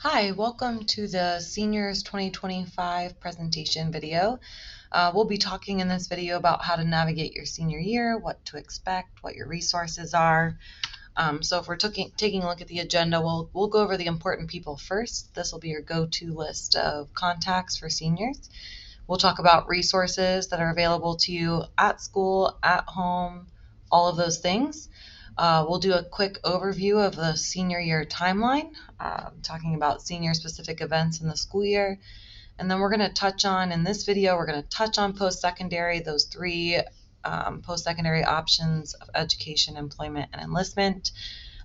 Hi, welcome to the Seniors 2025 presentation video. We'll be talking in this video about how to navigate your senior year, what to expect, what your resources are. So if we're taking a look at the agenda, we'll go over the important people first. This will be your go-to list of contacts for seniors. We'll talk about resources that are available to you at school, at home, all of those things. We'll do a quick overview of the senior year timeline, talking about senior specific events in the school year. And then we're going to touch on, in this video, we're going to touch on post-secondary, those three post-secondary options of education, employment, and enlistment.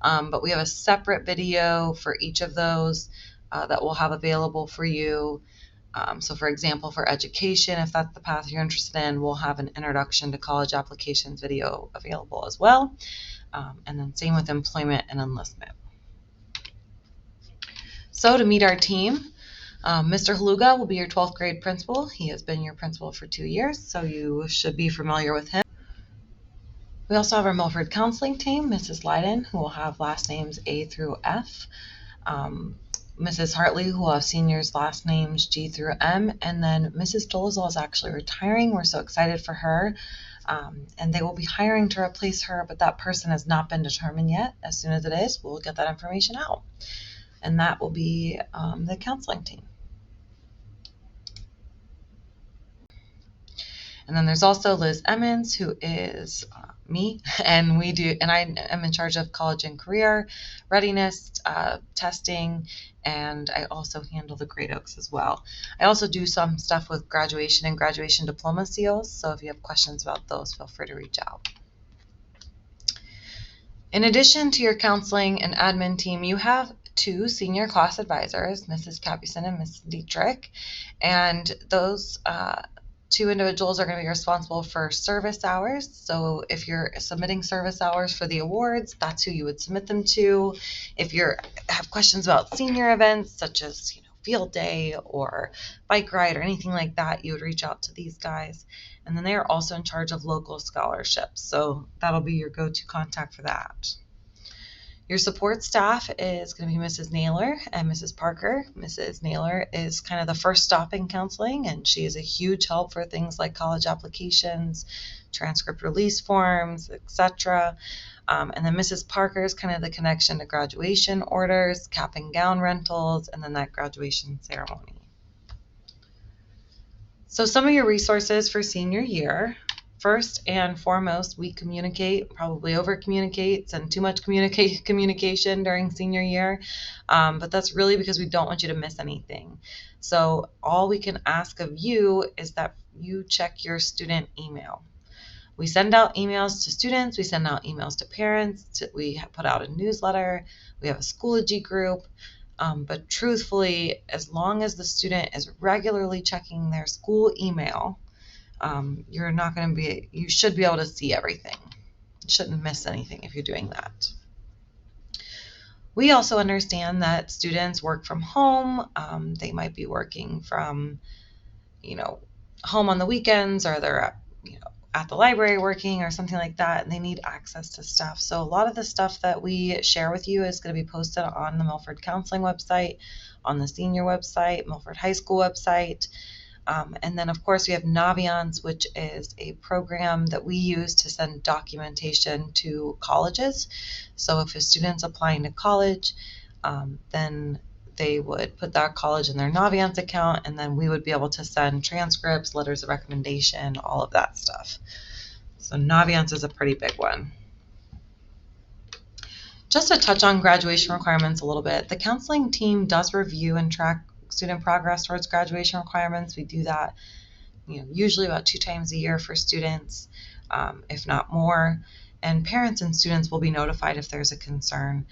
But we have a separate video for each of those that we'll have available for you. So for example, for education, if that's the path you're interested in, we'll have an introduction to college applications video available as well. And then same with employment and enlistment. So to meet our team, Mr. Haluga will be your 12th grade principal. He has been your principal for 2 years, so you should be familiar with him. We also have our Milford counseling team, Mrs. Leiden, who will have last names A through F. Mrs. Hartley, who will have seniors' last names G through M, and then Mrs. Dolezal is actually retiring. We're so excited for her. And they will be hiring to replace her, but that person has not been determined yet. As soon as it is, we'll get that information out. And that will be the counseling team. And then there's also Liz Emmons, who is me, and I am in charge of college and career readiness, testing, and I also handle the Great Oaks as well. I also do some stuff with graduation and graduation diploma seals, so if you have questions about those, feel free to reach out. In addition to your counseling and admin team, you have two senior class advisors, Mrs. Capuson and Mrs. Dietrich, and those two individuals are going to be responsible for service hours. So if you're submitting service hours for the awards, that's who you would submit them to. If you have questions about senior events, such as field day or bike ride or anything like that, you would reach out to these guys. And then they are also in charge of local scholarships. So that'll be your go-to contact for that. Your support staff is going to be Mrs. Naylor and Mrs. Parker. Mrs. Naylor is kind of the first stop in counseling, and she is a huge help for things like college applications, transcript release forms, etc. And then Mrs. Parker is kind of the connection to graduation orders, cap and gown rentals, and then that graduation ceremony. So some of your resources for senior year. First and foremost, we communicate, probably over-communicate, send too much communication during senior year, but that's really because we don't want you to miss anything. So all we can ask of you is that you check your student email. We send out emails to students, we send out emails to parents, we put out a newsletter, we have a Schoology group, but truthfully, as long as the student is regularly checking their school email, you should be able to see everything. You shouldn't miss anything if you're doing that. We also understand that students work from home. They might be working from, home on the weekends, or they're at the library working or something like that, and they need access to stuff. So a lot of the stuff that we share with you is going to be posted on the Milford Counseling website, on the senior website, Milford High School website. And then, of course, we have Naviance, which is a program that we use to send documentation to colleges. So if a student's applying to college, then they would put that college in their Naviance account, and then we would be able to send transcripts, letters of recommendation, all of that stuff. So Naviance is a pretty big one. Just to touch on graduation requirements a little bit, the counseling team does review and track student progress towards graduation requirements. We do that usually about 2 times a year for students, if not more, and parents and students will be notified if there's a concern.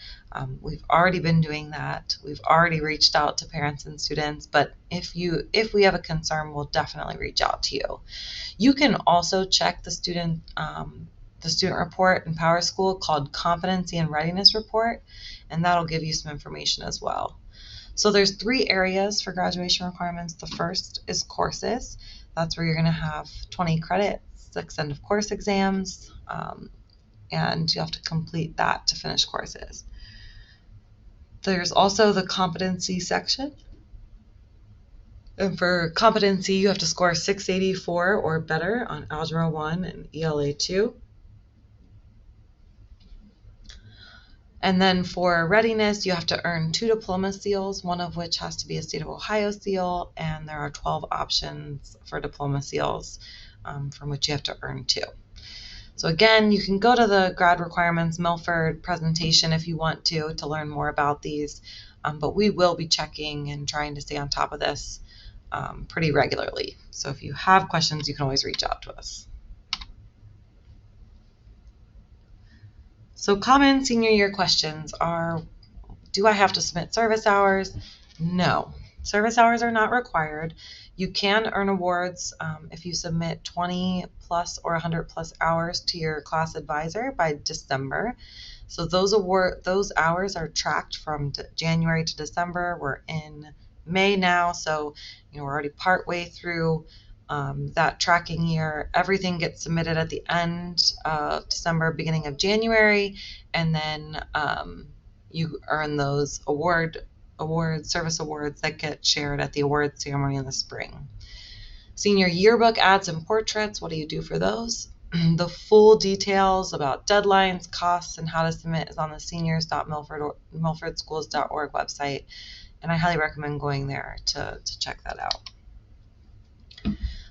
We've already been doing that. We've already reached out to parents and students, but if we have a concern, we'll definitely reach out to you. You can also check the student report in PowerSchool called Competency and Readiness Report, and that'll give you some information as well. So there's 3 areas for graduation requirements. The first is courses. That's where you're going to have 20 credits, 6 end of course exams, and you have to complete that to finish courses. There's also the competency section. And for competency, you have to score 684 or better on Algebra 1 and ELA 2. And then for readiness, you have to earn 2 diploma seals, one of which has to be a State of Ohio seal, and there are 12 options for diploma seals from which you have to earn 2. So again, you can go to the Grad Requirements Milford presentation if you want to learn more about these, but we will be checking and trying to stay on top of this pretty regularly. So if you have questions, you can always reach out to us. So common senior year questions are, do I have to submit service hours? No, service hours are not required. You can earn awards if you submit 20 plus or 100 plus hours to your class advisor by December. So those hours are tracked from January to December. We're in May now, so we're already partway through that tracking year. Everything gets submitted at the end of December, beginning of January, and then you earn those service awards that get shared at the awards ceremony in the spring. Senior yearbook ads and portraits, what do you do for those? The full details about deadlines, costs, and how to submit is on the seniors.milfordschools.org website, and I highly recommend going there to check that out.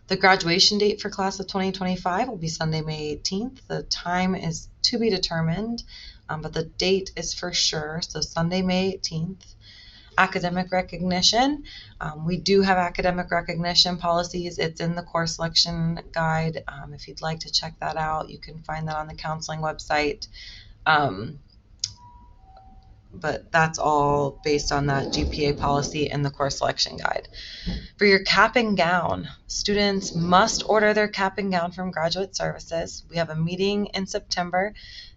The graduation date for class of 2025 will be Sunday, May 18th. The time is to be determined, but the date is for sure, so Sunday, May 18th. Academic recognition. We do have academic recognition policies. It's in the course selection guide. If you'd like to check that out, you can find that on the counseling website. But that's all based on that GPA policy in the course selection guide. For your cap and gown, students must order their cap and gown from Graduate Services. We have a meeting in September.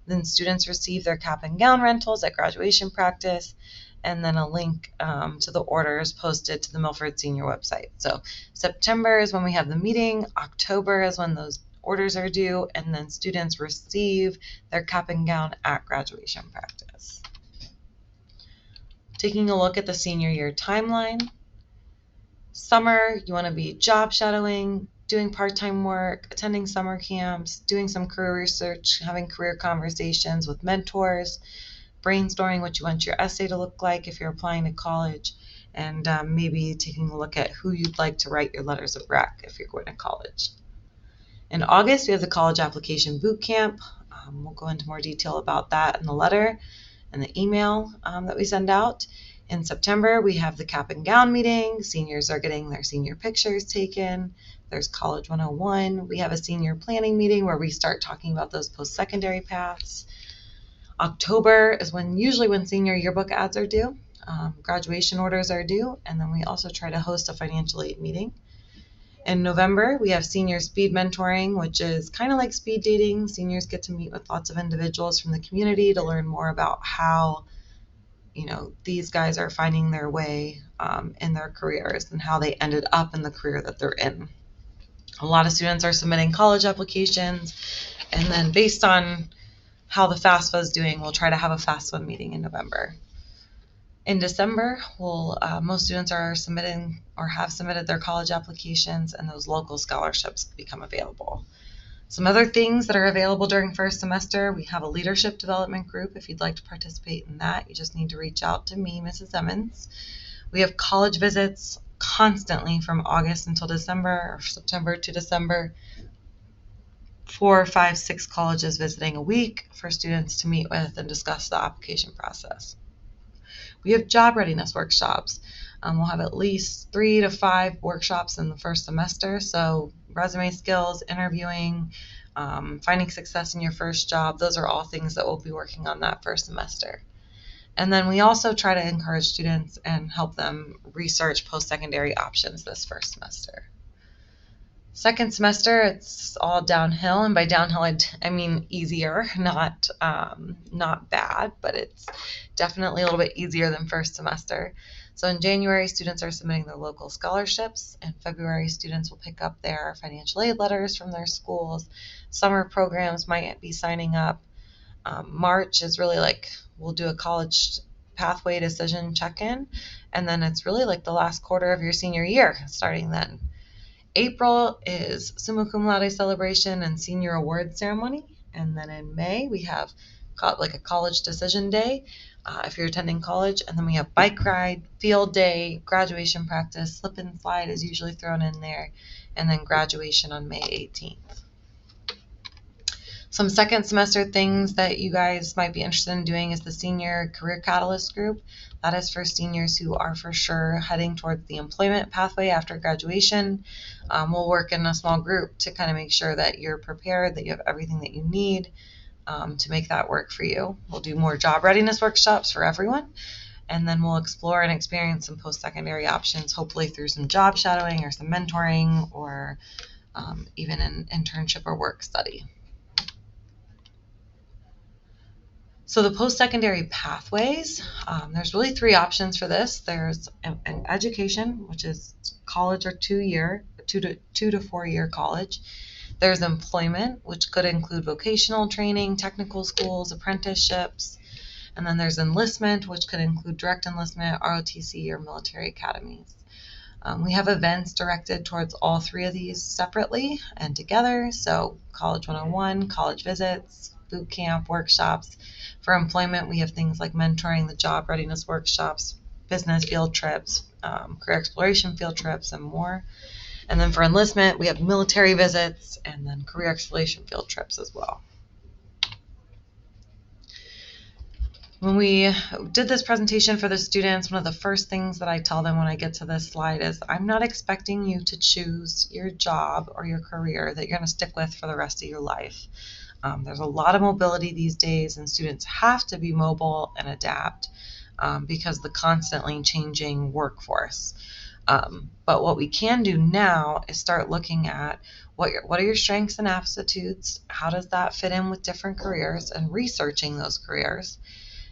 Then students receive their cap and gown rentals at graduation practice, and then a link to the orders posted to the Milford Senior website. So September is when we have the meeting, October is when those orders are due, and then students receive their cap and gown at graduation practice. Taking a look at the senior year timeline. Summer, you want to be job shadowing, doing part-time work, attending summer camps, doing some career research, having career conversations with mentors, brainstorming what you want your essay to look like if you're applying to college, and maybe taking a look at who you'd like to write your letters of rec if you're going to college. In August, we have the college application boot camp. We'll go into more detail about that in the letter and the email that we send out. In September, we have the cap and gown meeting. Seniors are getting their senior pictures taken. There's College 101. We have a senior planning meeting where we start talking about those post-secondary paths. October is usually when senior yearbook ads are due. Graduation orders are due, and then we also try to host a financial aid meeting. In November, we have senior speed mentoring, which is kind of like speed dating. Seniors get to meet with lots of individuals from the community to learn more about how these guys are finding their way in their careers and how they ended up in the career that they're in. A lot of students are submitting college applications, and then based on how the FAFSA is doing, we'll try to have a FAFSA meeting in November. In December, most students are submitting or have submitted their college applications, and those local scholarships become available. Some other things that are available during first semester, we have a leadership development group. If you'd like to participate in that, you just need to reach out to me, Mrs. Emmons. We have college visits constantly from August until December, or September to December. 4, 5, 6 colleges visiting a week for students to meet with and discuss the application process. We have job readiness workshops. We'll have at least 3 to 5 workshops in the first semester. So resume skills, interviewing, finding success in your first job, those are all things that we'll be working on that first semester. And then we also try to encourage students and help them research post-secondary options this first semester. Second semester, it's all downhill, and by downhill I mean easier, not bad, but it's definitely a little bit easier than first semester. So in January, students are submitting their local scholarships. In February, students will pick up their financial aid letters from their schools. Summer programs might be signing up. March is really like we'll do a college pathway decision check-in, and then it's really like the last quarter of your senior year starting then. April is summa cum laude celebration and senior award ceremony, and then in May we have like a college decision day if you're attending college, and then we have bike ride, field day, graduation practice, slip and slide is usually thrown in there, and then graduation on May 18th. Some second semester things that you guys might be interested in doing is the Senior Career Catalyst group. That is for seniors who are for sure heading towards the employment pathway after graduation. We'll work in a small group to kind of make sure that you're prepared, that you have everything that you need to make that work for you. We'll do more job readiness workshops for everyone, and then we'll explore and experience some post-secondary options, hopefully through some job shadowing or some mentoring or even an internship or work study. So the post-secondary pathways, there's really three options for this. There's an education, which is college or 2 to 4 year college. There's employment, which could include vocational training, technical schools, apprenticeships. And then there's enlistment, which could include direct enlistment, ROTC, or military academies. We have events directed towards all three of these separately and together. So College 101, college visits, boot camp, workshops. For employment, we have things like mentoring, the job readiness workshops, business field trips, career exploration field trips, and more. And then for enlistment, we have military visits and then career exploration field trips as well. When we did this presentation for the students, one of the first things that I tell them when I get to this slide is I'm not expecting you to choose your job or your career that you're going to stick with for the rest of your life. There's a lot of mobility these days, and students have to be mobile and adapt because of the constantly changing workforce. But what we can do now is start looking at what are your strengths and aptitudes, how does that fit in with different careers, and researching those careers.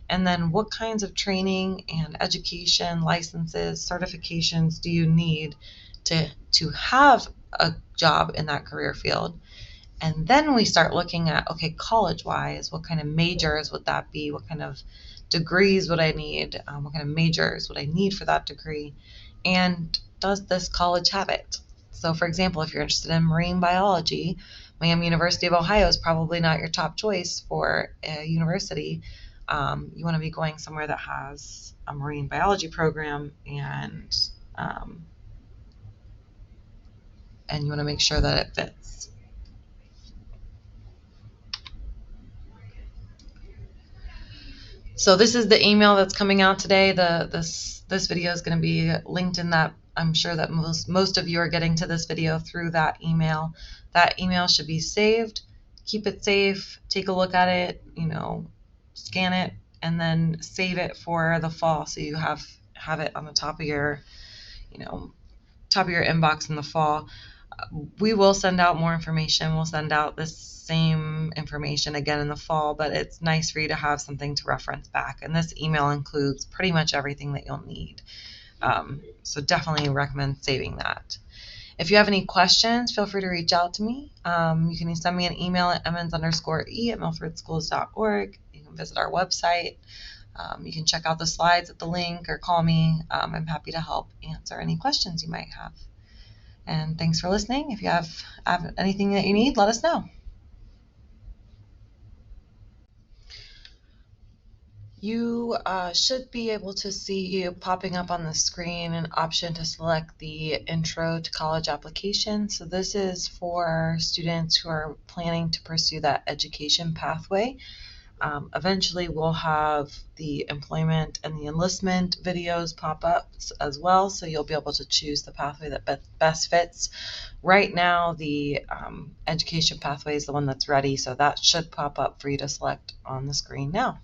And then what kinds of training and education, licenses, certifications do you need to have a job in that career field? And then we start looking at, okay, college-wise, what kind of majors would that be? What kind of degrees would I need? What kind of majors would I need for that degree? And does this college have it? So for example, if you're interested in marine biology, Miami University of Ohio is probably not your top choice for a university. You want to be going somewhere that has a marine biology program, and you want to make sure that it fits. So this is the email that's coming out today. This video is going to be linked in that. I'm sure that most of you are getting to this video through that email. That email should be saved. Keep it safe. Take a look at it. Scan it, and then save it for the fall, so you have it on the top of your inbox in the fall. We will send out more information. We'll send out this same information again in the fall, but it's nice for you to have something to reference back. And this email includes pretty much everything that you'll need. So definitely recommend saving that. If you have any questions, feel free to reach out to me. You can send me an email at emmons_e@milfordschools.org. You can visit our website. You can check out the slides at the link or call me. I'm happy to help answer any questions you might have. And thanks for listening. If you have anything that you need, let us know. You should be able to see popping up on the screen an option to select the Intro to College application. So this is for students who are planning to pursue that education pathway. Eventually we'll have the employment and the enlistment videos pop up as well, so you'll be able to choose the pathway that best fits. Right now the education pathway is the one that's ready, so that should pop up for you to select on the screen now.